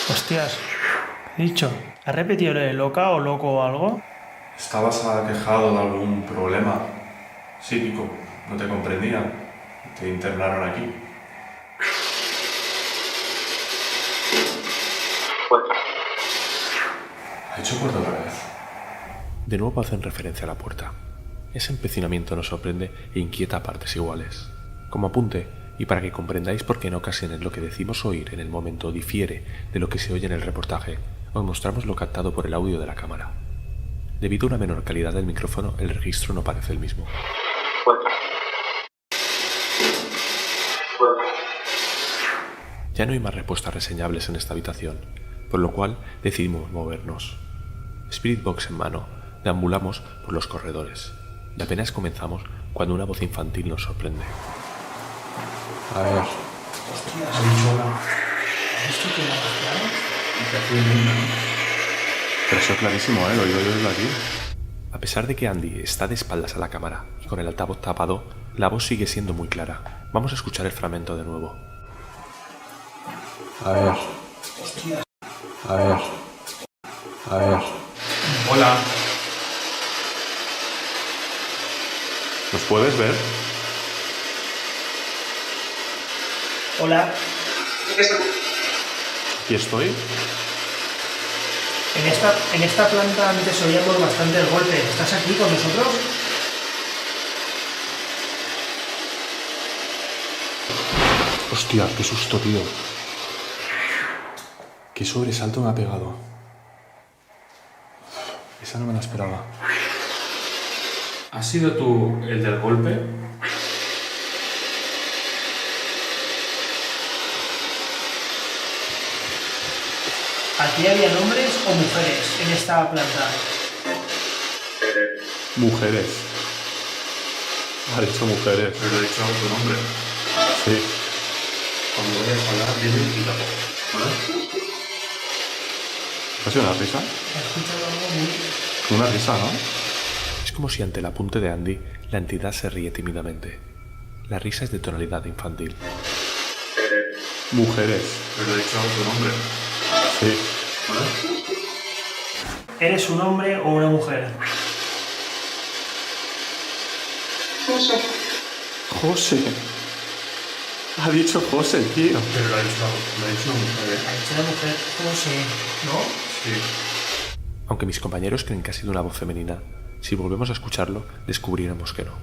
Hostias, he dicho. ¿Has repetido lo de loca o loco o algo? ¿Estabas aquejado de algún problema psíquico? ¿No te comprendían? ¿Te internaron aquí? ¿Ha hecho puerta otra vez? De nuevo hacen referencia a la puerta. Ese empecinamiento nos sorprende e inquieta a partes iguales. Como apunte, y para que comprendáis por qué en ocasiones lo que decimos oír en el momento difiere de lo que se oye en el reportaje, os mostramos lo captado por el audio de la cámara. Debido a una menor calidad del micrófono, el registro no parece el mismo. Ya no hay más respuestas reseñables en esta habitación, por lo cual decidimos movernos. Spirit Box en mano, deambulamos por los corredores. Y apenas comenzamos cuando una voz infantil nos sorprende. A ver. Hostias, ha dicho hola. ¿Has visto que la vaciaron? Pero eso es clarísimo, lo oigo yo desde aquí. A pesar de que Andy está de espaldas a la cámara y con el altavoz tapado, la voz sigue siendo muy clara. Vamos a escuchar el fragmento de nuevo. A ver. Hostias. A ver. A ver. Hola. ¿Nos puedes ver? Hola. Aquí estoy. En esta planta antes oíamos bastantes golpes. ¿Estás aquí con nosotros? Hostia, qué susto, tío. Qué sobresalto me ha pegado. Esa no me la esperaba. ¿Has sido tú el del golpe? ¿Aquí había hombres o mujeres en esta planta? Mujeres. Ha dicho mujeres. Pero he dicho tu nombre. Sí. Cuando vayas a hablar, dime y tampoco. ¿Vale? ¿Ha sido una risa? ¿Has escuchado algo muy...? Una risa, ¿no? Es como si ante el apunte de Andy, la entidad se ríe tímidamente. La risa es de tonalidad infantil. Mujeres. Pero he dicho tu nombre. Sí. ¿Vale? ¿Eres un hombre o una mujer? José. Ha dicho José, tío. Pero lo ha dicho una mujer. Ha dicho la mujer José, ¿no? Sí. Aunque mis compañeros creen que ha sido una voz femenina, si volvemos a escucharlo, descubriremos que no.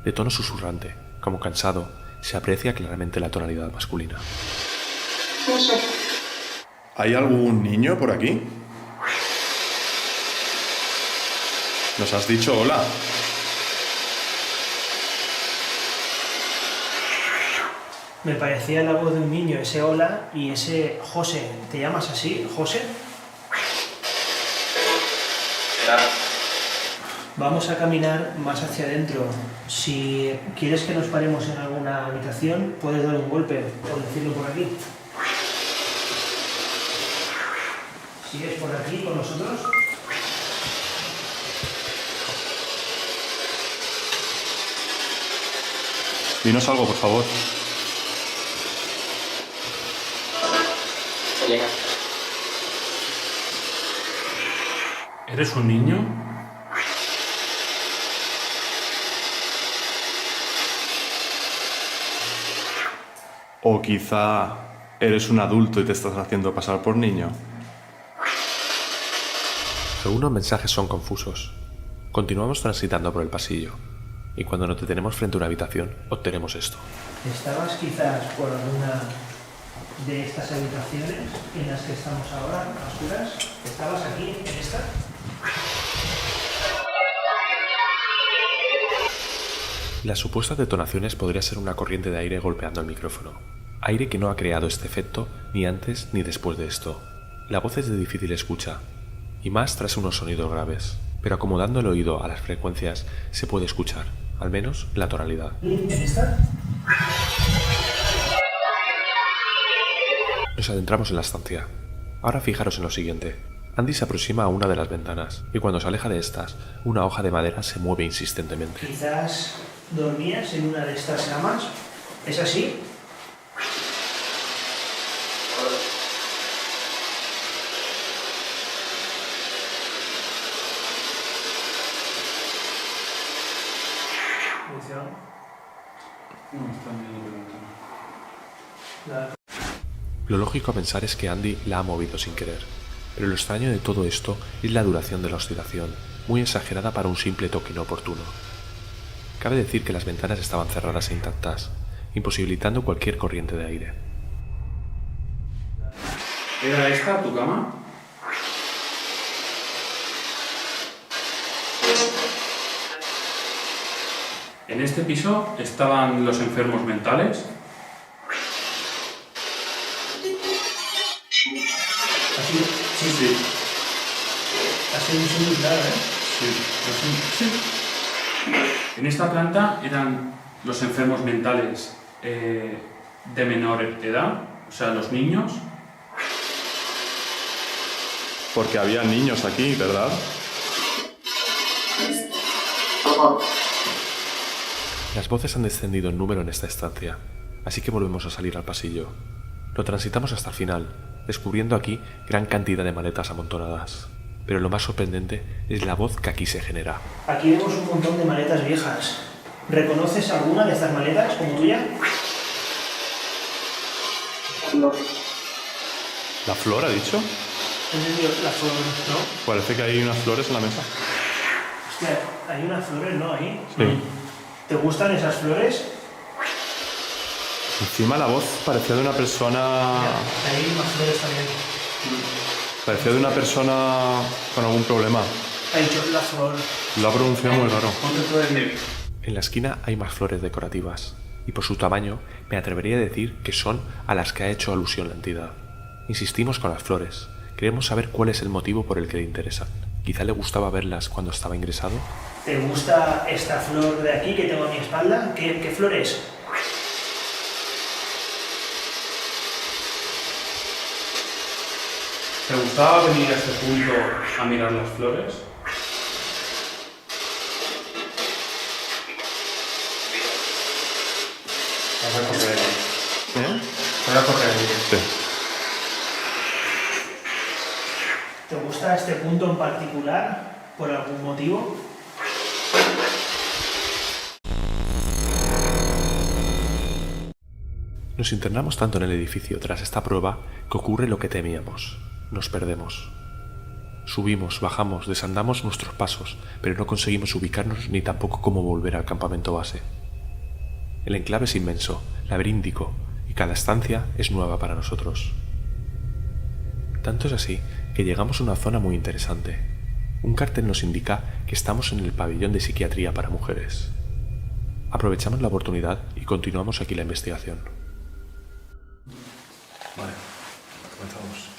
De tono susurrante, como cansado, se aprecia claramente la tonalidad masculina. ¿Hay algún niño por aquí? Nos has dicho hola. Me parecía la voz de un niño, ese hola y ese José. ¿Te llamas así, José? Vamos a caminar más hacia adentro. Si quieres que nos paremos en alguna habitación, puedes dar un golpe, por decirlo por aquí. ¿Sigues por aquí con nosotros? Dinos algo, por favor. ¿Eres un niño? O quizá eres un adulto y te estás haciendo pasar por niño. Algunos mensajes son confusos. Continuamos transitando por el pasillo, y cuando nos detenemos frente a una habitación, obtenemos esto. ¿Estabas quizás por alguna de estas habitaciones en las que estamos ahora, a oscuras? ¿Estabas aquí, en esta? Las supuestas detonaciones podría ser una corriente de aire golpeando el micrófono. Aire que no ha creado este efecto ni antes ni después de esto. La voz es de difícil escucha, y más tras unos sonidos graves, pero acomodando el oído a las frecuencias se puede escuchar, al menos la tonalidad. ¿En esta? Nos adentramos en la estancia. Ahora fijaros en lo siguiente. Andy se aproxima a una de las ventanas, y cuando se aleja de estas, una hoja de madera se mueve insistentemente. Quizás dormías en una de estas camas. ¿Es así? Lo lógico a pensar es que Andy la ha movido sin querer, pero lo extraño de todo esto es la duración de la oscilación, muy exagerada para un simple toque inoportuno. Cabe decir que las ventanas estaban cerradas e intactas, imposibilitando cualquier corriente de aire. ¿Era esta tu cama? En este piso estaban los enfermos mentales. Sí. Ha sido un sonido claro, ¿eh? Sí. En esta planta eran los enfermos mentales de menor edad, o sea, los niños. Porque había niños aquí, ¿verdad? Las voces han descendido en número en esta estancia, así que volvemos a salir al pasillo. Lo transitamos hasta el final, descubriendo aquí gran cantidad de maletas amontonadas. Pero lo más sorprendente es la voz que aquí se genera. Aquí vemos un montón de maletas viejas. ¿Reconoces alguna de estas maletas como tuya? ¿La flor ha dicho? La flor, ¿no? Parece que hay unas flores en la mesa. Hostia, hay unas flores, ¿no? Ahí. Sí. ¿Te gustan esas flores? Encima la voz parecía de una persona... Mira, hay más flores también. Parecía de una persona con algún problema. Ha dicho la flor. Lo ha pronunciado muy raro. Ponte. En la esquina hay más flores decorativas, y por su tamaño me atrevería a decir que son a las que ha hecho alusión la entidad. Insistimos con las flores. Queremos saber cuál es el motivo por el que le interesan. Quizá le gustaba verlas cuando estaba ingresado. ¿Te gusta esta flor de aquí que tengo a mi espalda? ¿Qué flor es? ¿Te gustaba venir a este punto a mirar las flores? Vas a correr. Voy a correr. Sí. ¿Te gusta este punto en particular por algún motivo? Nos internamos tanto en el edificio tras esta prueba que ocurre lo que temíamos. Nos perdemos. Subimos, bajamos, desandamos nuestros pasos, pero no conseguimos ubicarnos ni tampoco cómo volver al campamento base. El enclave es inmenso, laberíntico, y cada estancia es nueva para nosotros. Tanto es así que llegamos a una zona muy interesante, Un cartel nos indica que estamos en el pabellón de psiquiatría para mujeres. Aprovechamos la oportunidad y continuamos aquí la investigación. Vale, comenzamos.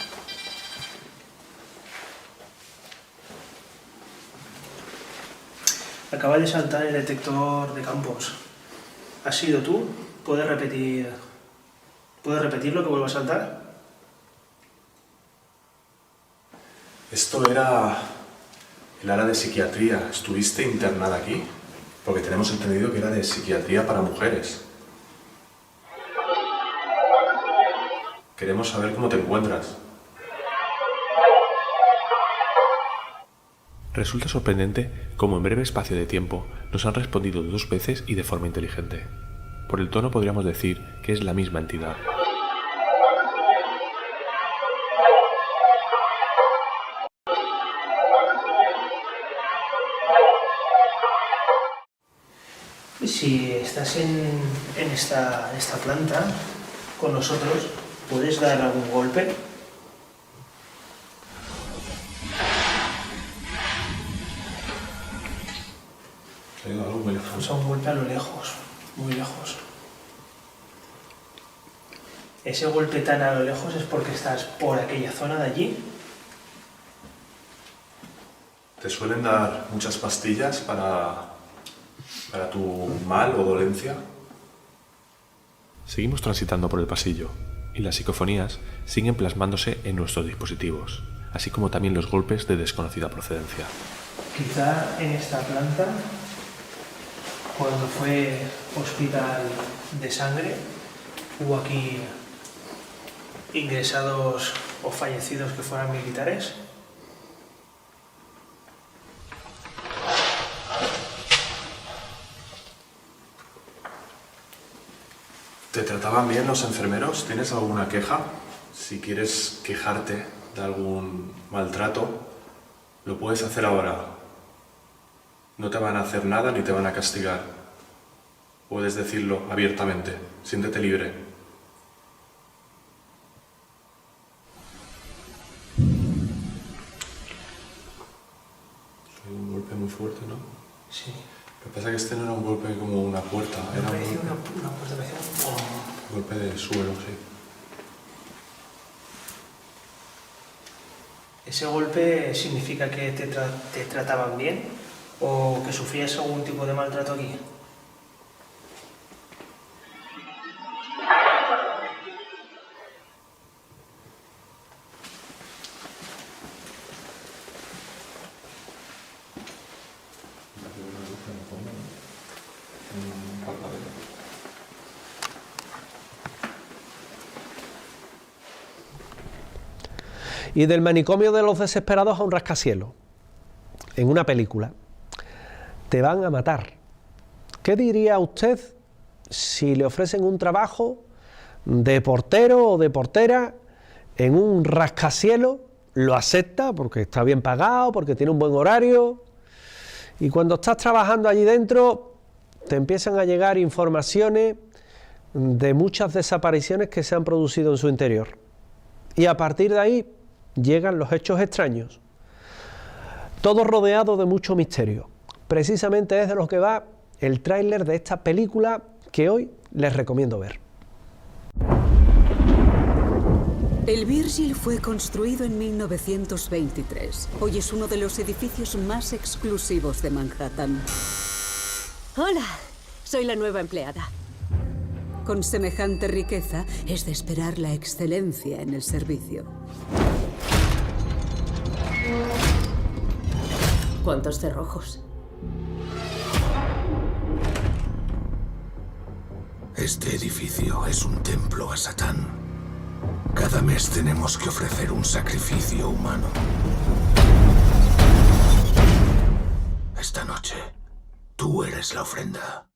Acaba de saltar el detector de campos. ¿Has sido tú? ¿Puedes repetir lo que vuelva a saltar? Esto era el área de psiquiatría. ¿Estuviste internada aquí? Porque tenemos entendido que era de psiquiatría para mujeres. Queremos saber cómo te encuentras. Resulta sorprendente cómo en breve espacio de tiempo nos han respondido 2 veces y de forma inteligente. Por el tono podríamos decir que es la misma entidad. Si estás en esta planta con nosotros, ¿puedes dar algún golpe? ¿Te ha ido algo muy lejos? Pues un golpe a lo lejos, muy lejos. Ese golpe tan a lo lejos es porque estás por aquella zona de allí. ¿Te suelen dar muchas pastillas para tu mal o dolencia? Seguimos transitando por el pasillo y las psicofonías siguen plasmándose en nuestros dispositivos, así como también los golpes de desconocida procedencia. Quizá en esta planta, cuando fue hospital de sangre, hubo aquí ingresados o fallecidos que fueran militares. ¿Te trataban bien los enfermeros? ¿Tienes alguna queja? Si quieres quejarte de algún maltrato, lo puedes hacer ahora. No te van a hacer nada ni te van a castigar. Puedes decirlo abiertamente. Siéntete libre. Fue un golpe muy fuerte, ¿no? Sí. Lo que pasa es que este no era un golpe como una puerta, era Parecía un una puerta, parecía un... golpe de suelo, sí. ¿Ese golpe significa que te trataban bien o que sufrías algún tipo de maltrato aquí? Y del manicomio de los desesperados a un rascacielos, en una película. Te van a matar. ¿Qué diría usted si le ofrecen un trabajo de portero o de portera en un rascacielos? Lo acepta porque está bien pagado, porque tiene un buen horario, y cuando estás trabajando allí dentro te empiezan a llegar informaciones de muchas desapariciones que se han producido en su interior. Y a partir de ahí llegan los hechos extraños, todo rodeado de mucho misterio. Precisamente es de lo que va el tráiler de esta película que hoy les recomiendo ver. El Virgil fue construido en 1923. Hoy es uno de los edificios más exclusivos de Manhattan. Hola, soy la nueva empleada. Con semejante riqueza, es de esperar la excelencia en el servicio. ¿Cuántos cerrojos? Este edificio es un templo a Satán. Cada mes tenemos que ofrecer un sacrificio humano. Esta noche, tú eres la ofrenda.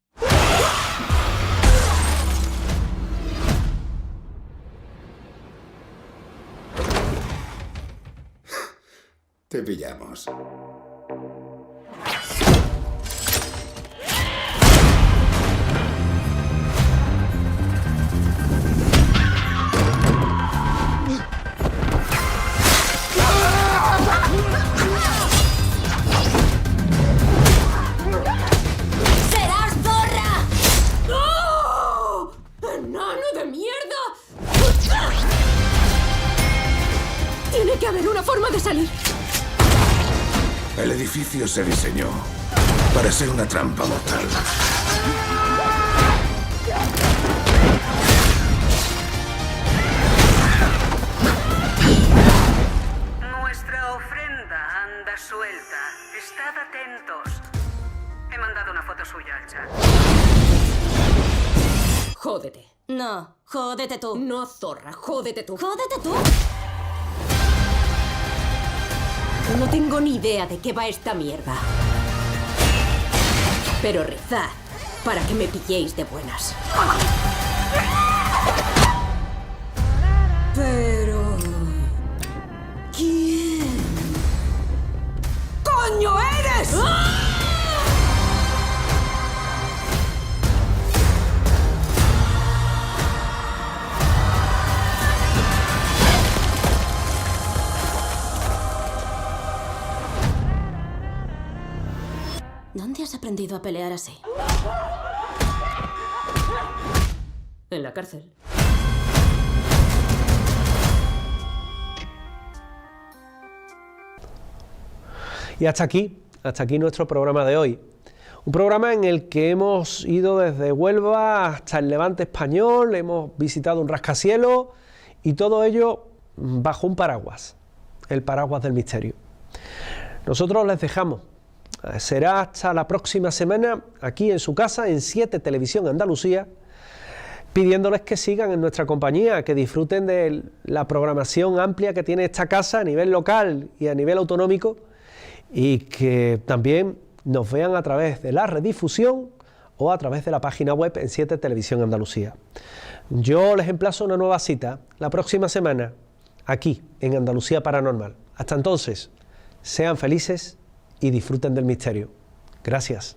Te pillamos. haber una forma de salir. El edificio se diseñó para ser una trampa mortal. Nuestra ofrenda anda suelta. Estad atentos. He mandado una foto suya al chat. Jódete. No, jódete tú. No, zorra, jódete tú. ¿Jódete tú? No tengo ni idea de qué va esta mierda. Pero rezad para que me pilléis de buenas. Pero... ¿quién coño eres? ¿Dónde has aprendido a pelear así? En la cárcel. Y hasta aquí nuestro programa de hoy. Un programa en el que hemos ido desde Huelva hasta el Levante español, hemos visitado un rascacielos y todo ello bajo un paraguas, el paraguas del misterio. Nosotros les dejamos. Será hasta la próxima semana aquí en su casa, en 7 Televisión Andalucía, pidiéndoles que sigan en nuestra compañía, que disfruten de la programación amplia que tiene esta casa a nivel local y a nivel autonómico, y que también nos vean a través de la redifusión o a través de la página web en 7 Televisión Andalucía. Yo les emplazo una nueva cita la próxima semana aquí en Andalucía Paranormal. Hasta entonces, sean felices y disfruten del misterio. Gracias.